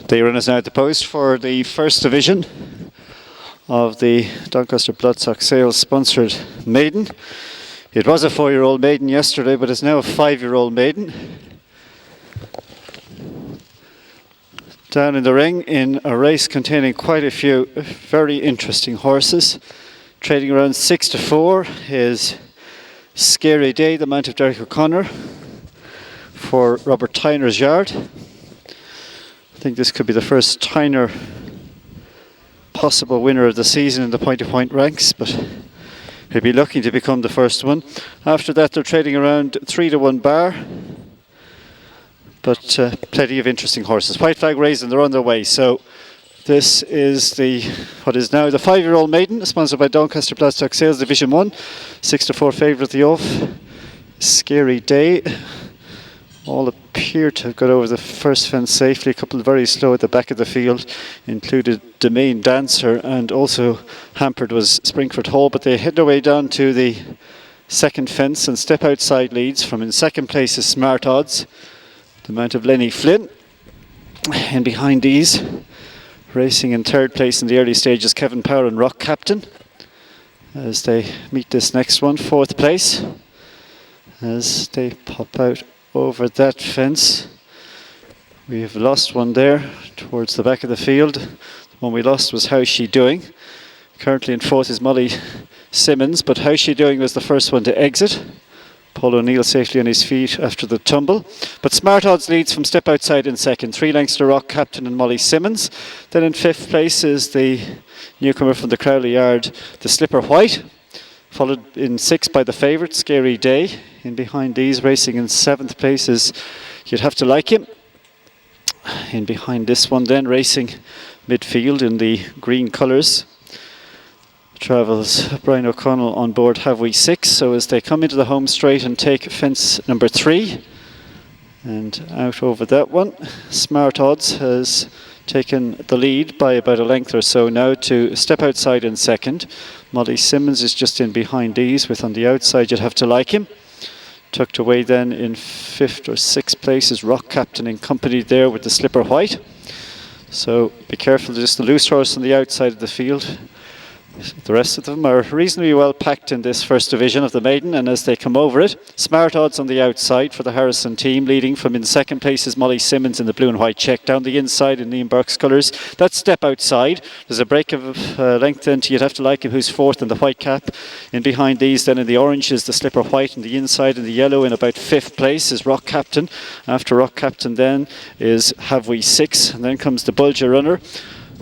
The runners now at the post for the first division of the Doncaster Bloodstock Sales sponsored maiden. It was a 4-year-old maiden yesterday, but it's now a 5-year-old maiden. Down in the ring in a race containing quite a few very interesting horses. Trading around 6 to 4 is Scary Day, the mount of Derek O'Connor, for Robert Tyner's yard. I think this could be the first Tyner possible winner of the season in the point-to-point ranks, but he'll be looking to become the first one. After that, they're trading around 3 to 1 bar, but plenty of interesting horses. White flag raised and they're on their way. So this is what is now the 5-year-old maiden, sponsored by Doncaster Bloodstock Sales Division 1. 6 to 4 favourite the off. Scary Day. All appear to have got over the first fence safely. A couple very slow at the back of the field, included Domain Dancer, and also hampered was Springford Hall, but they head their way down to the second fence and step outside leads. From in second place is Smart Odds, the mount of Lenny Flynn, and behind these, racing in third place in the early stages, Kevin Power and Rock Captain, as they meet this next one. Fourth place, as they pop out over that fence. We have lost one there towards the back of the field. The one we lost was How's She Doing. Currently in fourth is Molly Simmons, but How's She Doing was the first one to exit. Paul O'Neill safely on his feet after the tumble. But Smart Odds leads from step outside in second. 3 lengths to Rock Captain and Molly Simmons. Then in fifth place is the newcomer from the Crowley yard, the Slipper White. Followed in sixth by the favourite, Scary Day. In behind these, racing in seventh place is You'd Have to Like Him. In behind this one then, racing midfield in the green colours, travels Brian O'Connell on board Have We 6. So as they come into the home straight and take fence number 3, and out over that one, Smart Odds has taken the lead by about a length or so now to step outside in second. Molly Simmons is just in behind these, with on the outside You'd Have to Like Him. Tucked away then in fifth or sixth place is Rock Captain, in company there with the Slipper White. So be careful, just the loose horse on the outside of the field. The rest of them are reasonably well packed in this first division of the maiden, and as they come over it, Smart Odds on the outside for the Harrison team, leading from in second place is Molly Simmons in the blue and white check. Down the inside in Liam Burke's colours, that's step outside. There's a break of length then to You'd Have to Like Him, who's fourth in the white cap. In behind these then in the orange is the Slipper White, and the inside in the yellow in about fifth place is Rock Captain. After Rock Captain then is Have We 6, and then comes the Bulger Runner,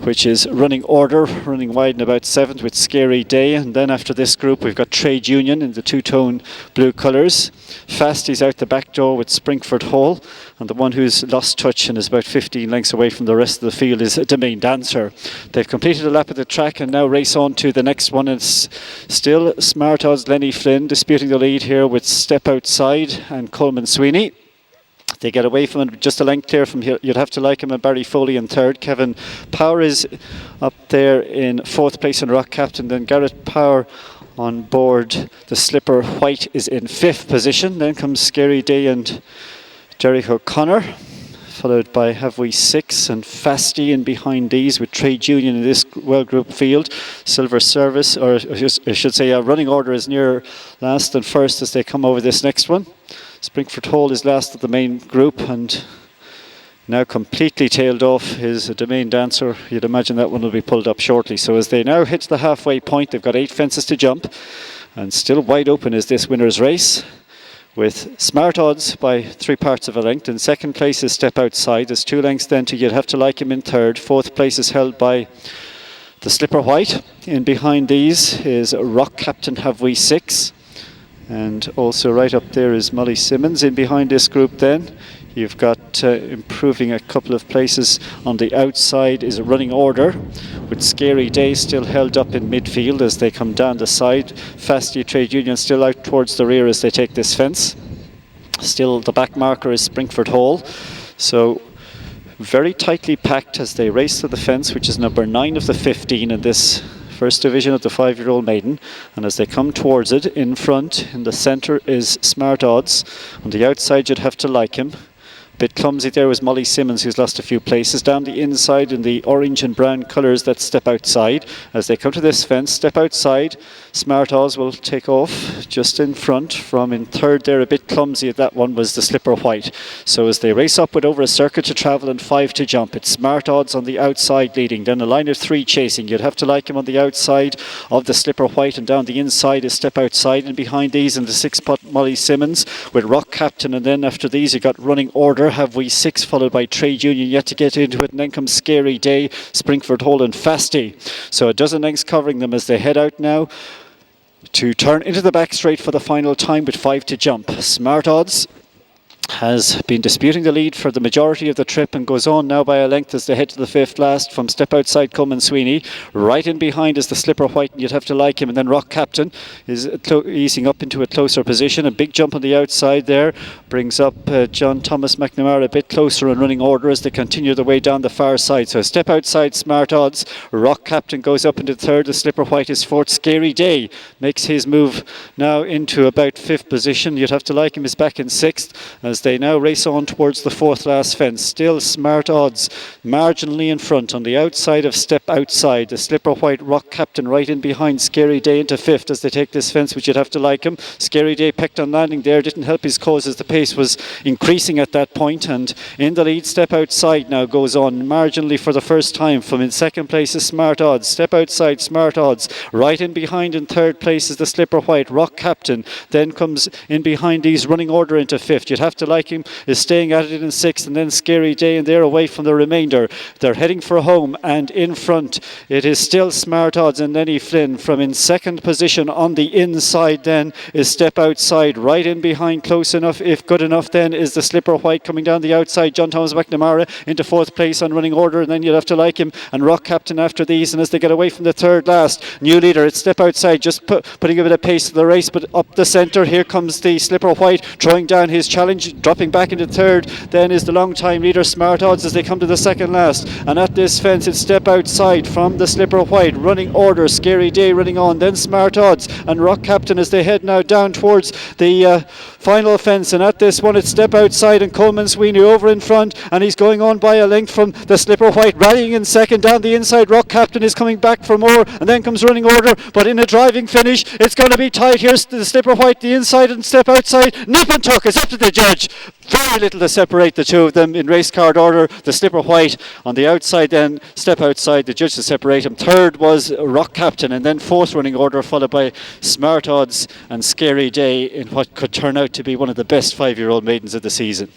which is running order, running wide in about seventh with Scary Day. And then after this group we've got Trade Union in the two-tone blue colours. Fasty's out the back door with Springford Hall, and the one who's lost touch and is about 15 lengths away from the rest of the field is Domain Dancer. They've completed a lap of the track and now race on to the next one. It's still Smart Odds Lenny Flynn disputing the lead here with Step Outside and Coleman Sweeney. They get away from it, just a length clear from here. You'd Have to Like Him and Barry Foley in third. Kevin Power is up there in fourth place and Rock Captain. Then Garrett Power on board the Slipper White is in fifth position. Then comes Scary Day and Derek O'Connor, followed by Have We 6 and Fasty in behind these, with Trade Union in this well-grouped field. Silver Service, or I should say running order, is near last and first as they come over this next one. Springford Hall is last of the main group, and now completely tailed off is a Domain Dancer. You'd imagine that one will be pulled up shortly. So as they now hit the halfway point, they've got 8 fences to jump, and still wide open is this winner's race, with Smart Odds by 3 parts of a length. In second place is Step Outside. There's 2 lengths then to You'd Have to Like Him in third. Fourth place is held by the Slipper White. In behind these is Rock Captain Have We 6. And also right up there is Molly Simmons. In behind this group then, you've got improving a couple of places on the outside is a Running Order, with Scary Day still held up in midfield as they come down the side. Fasty Trade Union still out towards the rear as they take this fence. Still the back marker is Springford Hall. So very tightly packed as they race to the fence, which is number 9 of the 15 in this first division of the 5-year-old maiden. And as they come towards it, in front in the centre is Smart Odds. On the outside You'd Have to Like Him. bit clumsy there was Molly Simmons, who's lost a few places. Down the inside in the orange and brown colours that Step Outside. As they come to this fence, Step Outside, Smart Oz will take off just in front. From in third there, a bit clumsy at that one, was the Slipper White. So as they race up with over a circuit to travel and 5 to jump, it's Smart Odds on the outside leading, then a line of 3 chasing. You'd have to like him on the outside of the Slipper White, and down the inside is Step Outside, and behind these in the 6-pot Molly Simmons with Rock Captain, and then after these you got Running Order, Have We 6, followed by Trade Union yet to get into it, and then comes Scary Day, Springford Hole and Fasty. So a dozen lengths covering them as they head out now to turn into the back straight for the final time with 5 to jump. Smart Odds has been disputing the lead for the majority of the trip and goes on now by a length as they head to the 5th last from Step Outside Coleman Sweeney. Right in behind is the Slipper White, and you'd have to like him, and then Rock Captain is easing up into a closer position. A big jump on the outside there brings up John Thomas McNamara a bit closer in Running Order as they continue the way down the far side. So Step Outside, Smart Odds, Rock Captain goes up into 3rd, the Slipper White is 4th, Scary Day makes his move now into about 5th position. You'd have to like him is back in 6th as they now race on towards the 4th last fence. Still Smart Odds marginally in front on the outside of Step Outside. The Slipper White, Rock Captain right in behind Scary Day into 5th as they take this fence, which you'd have to like him. Scary Day pecked on landing there, didn't help his cause as the pace was increasing at that point, and in the lead Step Outside now goes on marginally for the first time. From in 2nd place is Smart Odds. Step Outside, Smart Odds right in behind. In 3rd place is the Slipper White, Rock Captain, then comes in behind these Running Order into 5th. You'd have to like him is staying at it in 6th, and then Scary Day, and they're away from the remainder. They're heading for home, and in front it is still Smart Odds and Lenny Flynn. From in 2nd position on the inside then is Step Outside. Right in behind, close enough if good enough then, is the Slipper White coming down the outside. John Thomas McNamara into 4th place on Running Order, and then you'll have to like him and Rock Captain after these. And as they get away from the 3rd last, new leader, it's Step Outside just putting a bit of pace to the race, but up the centre here comes the Slipper White throwing down his challenge, dropping back into 3rd. Then is the long time leader Smart Odds as they come to the 2nd last, and at this fence it's Step Outside from the Slipper White, Running Order, Scary Day running on, then Smart Odds and Rock Captain as they head now down towards the final fence. And at this one it's Step Outside and Coleman Sweeney over in front, and he's going on by a length from the Slipper White, rallying in 2nd. Down the inside Rock Captain is coming back for more, and then comes Running Order, but in a driving finish it's going to be tight here. The Slipper White the inside and Step Outside, nip and tuck is up to the judge. Very little to separate the two of them in race card order. The Slipper White on the outside, then Step Outside, the judge to separate him. 3rd was Rock Captain, and then 4th Running Order, followed by Smart Odds and Scary Day in what could turn out to be one of the best 5-year-old maidens of the season.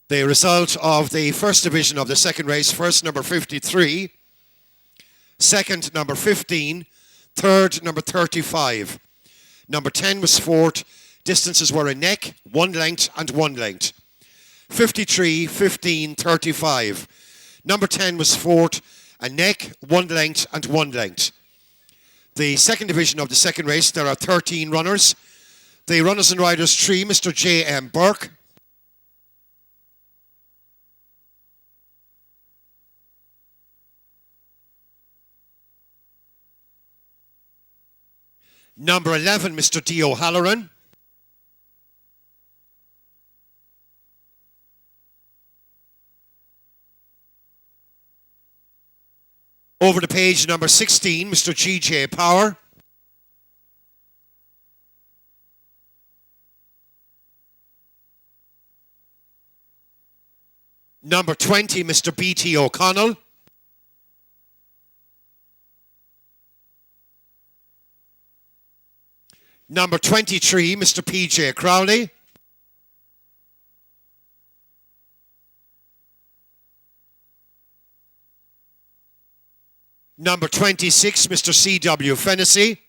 The result of the 1st division of the 2nd race: 1st number 53, 2nd number 15, 3rd number 35. Number 10 was 4th. Distances were a neck, 1 length and 1 length. 53, 15, 35. Number 10 was 4th, a neck, 1 length and 1 length. The 2nd division of the 2nd race, there are 13 runners. The runners and riders: 3, Mr. J.M. Burke. Number 11, Mr. D. O'Halloran. Over to page number 16, Mr. G.J. Power. Number 20, Mr. B.T. O'Connell. Number 23, Mr. P.J. Crowley. Number 26, Mr. C.W. Fennessy.